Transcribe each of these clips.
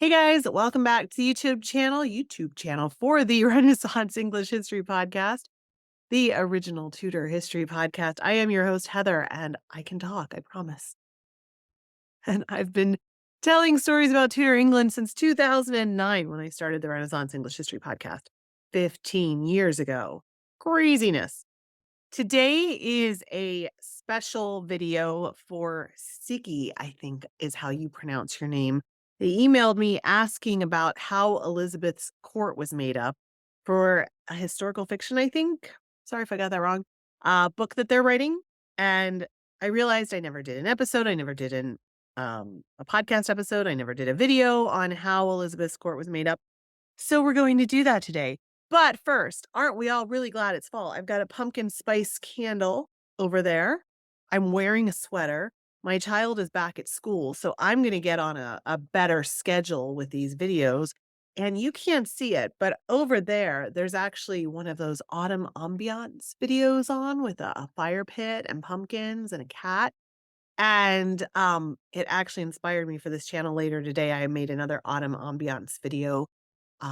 Hey guys, welcome back to the YouTube channel for the Renaissance English History Podcast, the original Tudor history podcast. I am your host, Heather, and I can talk, I promise. And I've been telling stories about Tudor England since 2009 when I started the Renaissance English History Podcast 15 years ago. Craziness. Today is a special video for Siki, I think is how you pronounce your name. They emailed me asking about how Elizabeth's court was made up for a historical fiction, I think. Sorry if I got that wrong. Book that they're writing. And I realized I never did an episode. I never did a podcast episode. I never did a video on how Elizabeth's court was made up. So we're going to do that today. But first, aren't we all really glad it's fall? I've got a pumpkin spice candle over there. I'm wearing a sweater. My child is back at school, so I'm going to get on a better schedule with these videos. And you can't see it, but over there, there's actually one of those autumn ambiance videos on with a fire pit and pumpkins and a cat. And it actually inspired me for this channel later today. I made another autumn ambiance video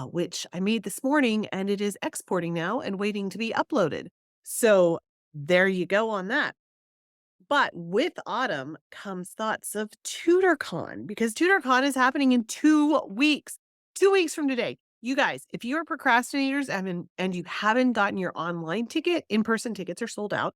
which I made this morning, and it is exporting now and waiting to be uploaded. So there you go on that. But with autumn comes thoughts of TudorCon, because TudorCon is happening in 2 weeks. 2 weeks from today. You guys, if you are procrastinators and you haven't gotten your online ticket, in-person tickets are sold out.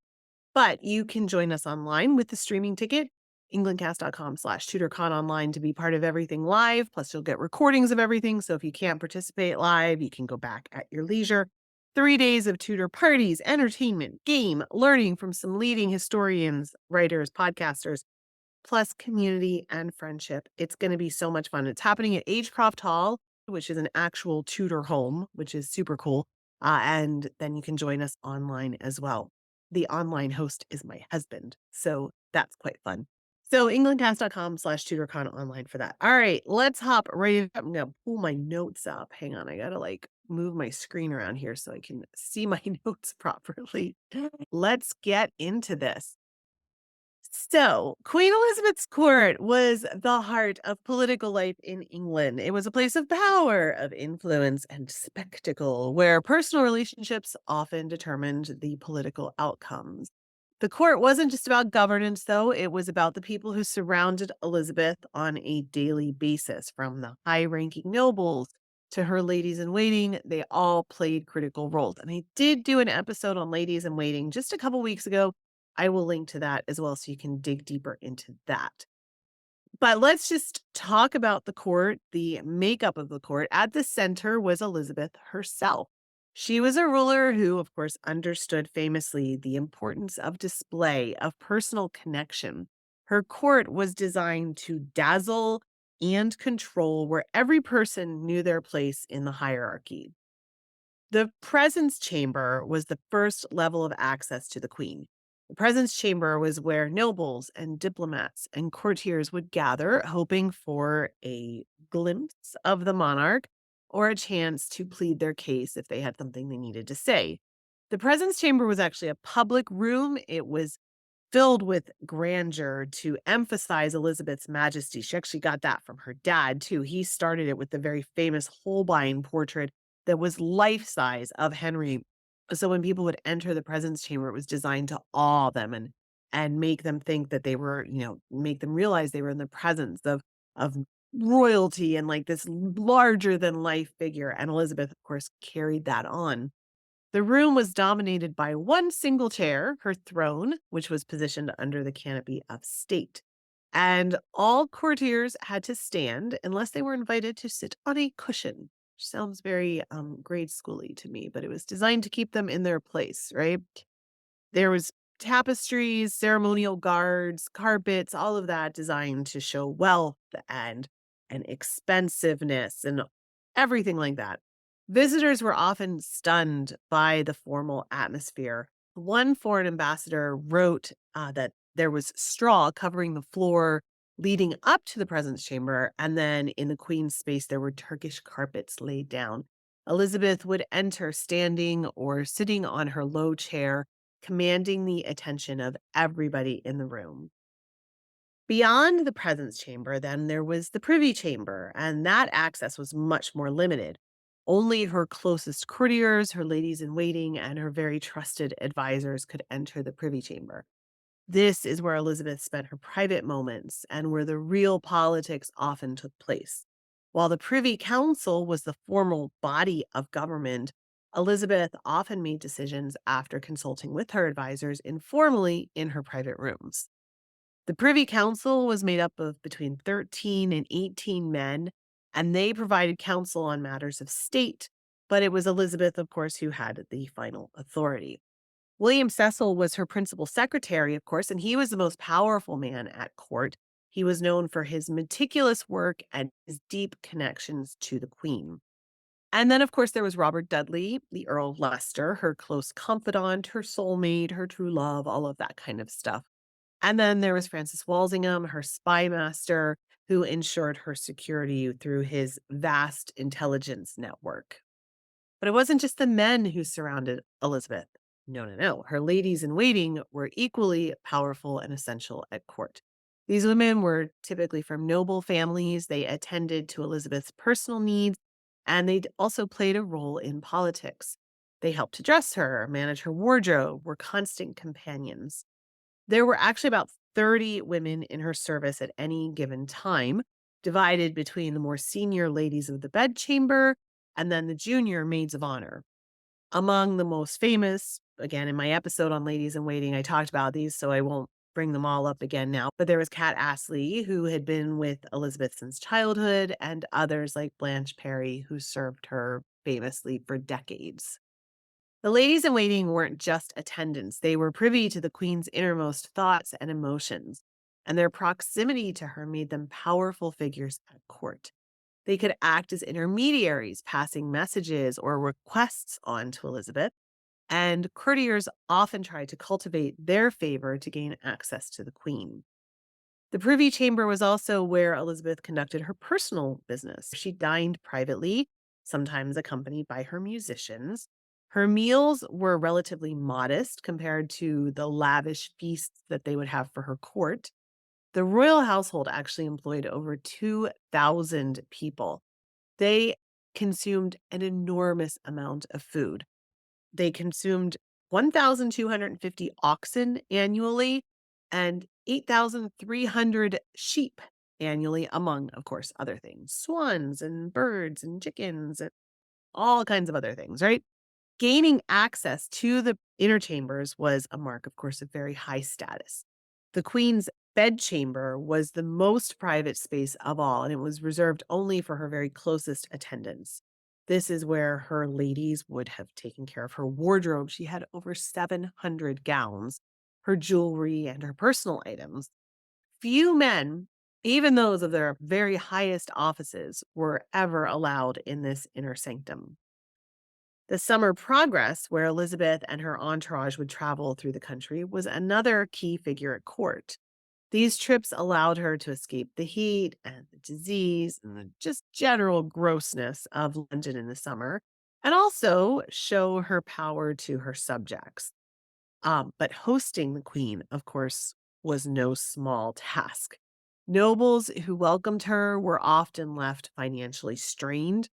But you can join us online with the streaming ticket, englandcast.com/TudorCon online to be part of everything live. Plus, you'll get recordings of everything. So if you can't participate live, you can go back at your leisure. 3 days of Tudor parties, entertainment, game, learning from some leading historians, writers, podcasters, plus community and friendship. It's going to be so much fun. It's happening at Agecroft Hall, which is an actual Tudor home, which is super cool. And then you can join us online as well. The online host is my husband, so that's quite fun. So englandcast.com/TudorCon online for that. All right, let's hop right. I'm gonna pull my notes up. Hang on, I gotta move my screen around here so I can see my notes properly. Let's get into this. So, Queen Elizabeth's court was the heart of political life in England. It was a place of power, of influence, and spectacle, where personal relationships often determined the political outcomes. The court wasn't just about governance, though, it was about the people who surrounded Elizabeth on a daily basis, from the high ranking nobles to her ladies in waiting. They all played critical roles. And I did do an episode on ladies in waiting just a couple weeks ago. I will link to that as well so you can dig deeper into that. But let's just talk about the court, the makeup of the court. At the center was Elizabeth herself. She was a ruler who, of course, understood famously the importance of display, of personal connection. Her court was designed to dazzle and control, where every person knew their place in the hierarchy. The presence chamber was the first level of access to the queen. The presence chamber was where nobles and diplomats and courtiers would gather, hoping for a glimpse of the monarch or a chance to plead their case if they had something they needed to say. The presence chamber was actually a public room. It was filled with grandeur to emphasize Elizabeth's majesty. She actually got that from her dad, too. He started it with the very famous Holbein portrait that was life size of Henry. So when people would enter the presence chamber, it was designed to awe them and make them think that they were, make them realize they were in the presence of royalty and like this larger than life figure. And Elizabeth, of course, carried that on. The room was dominated by one single chair, her throne, which was positioned under the canopy of state. And all courtiers had to stand unless they were invited to sit on a cushion. Which sounds very grade schooly to me, but it was designed to keep them in their place, right? There was tapestries, ceremonial guards, carpets, all of that designed to show wealth and expensiveness and everything like that. Visitors were often stunned by the formal atmosphere. One foreign ambassador wrote that there was straw covering the floor leading up to the presence chamber, and then in the queen's space, there were Turkish carpets laid down. Elizabeth would enter standing or sitting on her low chair, commanding the attention of everybody in the room. Beyond the presence chamber, then there was the privy chamber, and that access was much more limited. Only her closest courtiers, her ladies in waiting, and her very trusted advisors could enter the privy chamber. This is where Elizabeth spent her private moments and where the real politics often took place. While the Privy Council was the formal body of government, Elizabeth often made decisions after consulting with her advisors informally in her private rooms. The Privy Council was made up of between 13 and 18 men, and they provided counsel on matters of state, but it was Elizabeth, of course, who had the final authority. William Cecil was her principal secretary, of course, and he was the most powerful man at court. He was known for his meticulous work and his deep connections to the Queen. And then, of course, there was Robert Dudley, the Earl of Leicester, her close confidant, her soulmate, her true love, all of that kind of stuff. And then there was Francis Walsingham, her spy master, who ensured her security through his vast intelligence network. But it wasn't just the men who surrounded Elizabeth. No, no, no. Her ladies in waiting were equally powerful and essential at court. These women were typically from noble families. They attended to Elizabeth's personal needs, and they also played a role in politics. They helped to dress her, manage her wardrobe, were constant companions. There were actually about 30 women in her service at any given time, divided between the more senior ladies of the bedchamber and then the junior maids of honor. Among the most famous, again, in my episode on ladies in waiting, I talked about these, so I won't bring them all up again now. But there was Cat Astley, who had been with Elizabeth since childhood, and others like Blanche Perry, who served her famously for decades. The ladies in waiting weren't just attendants, they were privy to the queen's innermost thoughts and emotions, and their proximity to her made them powerful figures at court. They could act as intermediaries, passing messages or requests on to Elizabeth, and courtiers often tried to cultivate their favor to gain access to the queen. The privy chamber was also where Elizabeth conducted her personal business. She dined privately, sometimes accompanied by her musicians. Her meals were relatively modest compared to the lavish feasts that they would have for her court. The royal household actually employed over 2,000 people. They consumed an enormous amount of food. They consumed 1,250 oxen annually and 8,300 sheep annually, among, of course, other things, swans and birds and chickens and all kinds of other things, right? Gaining access to the inner chambers was a mark, of course, of very high status. The queen's bedchamber was the most private space of all, and it was reserved only for her very closest attendants. This is where her ladies would have taken care of her wardrobe. She had over 700 gowns, her jewelry, and her personal items. Few men, even those of their very highest offices, were ever allowed in this inner sanctum. The summer progress, where Elizabeth and her entourage would travel through the country, was another key figure at court. These trips allowed her to escape the heat and the disease and the just general grossness of London in the summer, and also show her power to her subjects. But hosting the queen, of course, was no small task. Nobles who welcomed her were often left financially strained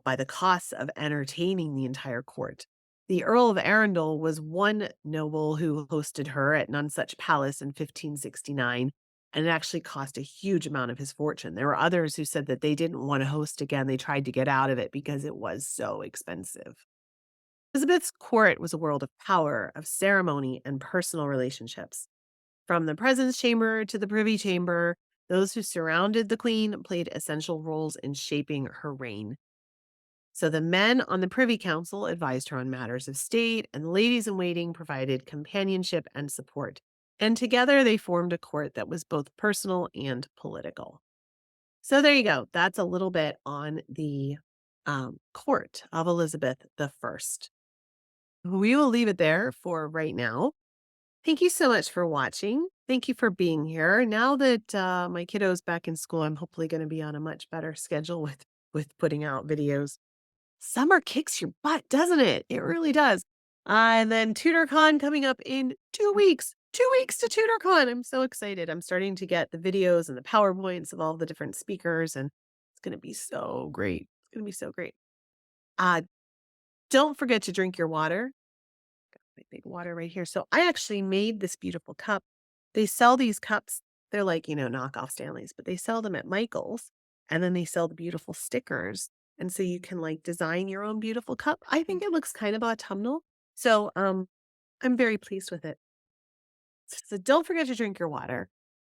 by the costs of entertaining the entire court. The Earl of Arundel was one noble who hosted her at Nonsuch Palace in 1569, and it actually cost a huge amount of his fortune. There were others who said that they didn't want to host again. They tried to get out of it because it was so expensive. Elizabeth's court was a world of power, of ceremony, and personal relationships. From the presence chamber to the privy chamber, those who surrounded the queen played essential roles in shaping her reign. So the men on the Privy Council advised her on matters of state, and the ladies in waiting provided companionship and support. And together they formed a court that was both personal and political. So there you go. That's a little bit on the court of Elizabeth I. We will leave it there for right now. Thank you so much for watching. Thank you for being here. Now that my kiddo's back in school, I'm hopefully going to be on a much better schedule with putting out videos. Summer kicks your butt, doesn't it? It really does. And then TutorCon coming up in 2 weeks. 2 weeks to TutorCon. I'm so excited. I'm starting to get the videos and the PowerPoints of all the different speakers, and it's gonna be so great. It's gonna be so great. Uh, don't forget to drink your water. My big water right here. So I actually made this beautiful cup. They sell these cups. They're like, knockoff Stanleys, but they sell them at Michael's, and then they sell the beautiful stickers. And so you can like design your own beautiful cup. I think it looks kind of autumnal. So I'm very pleased with it. So don't forget to drink your water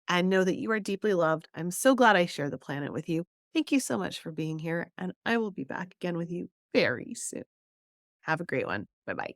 and know that you are deeply loved. I'm so glad I share the planet with you. Thank you so much for being here, and I will be back again with you very soon. Have a great one. Bye bye.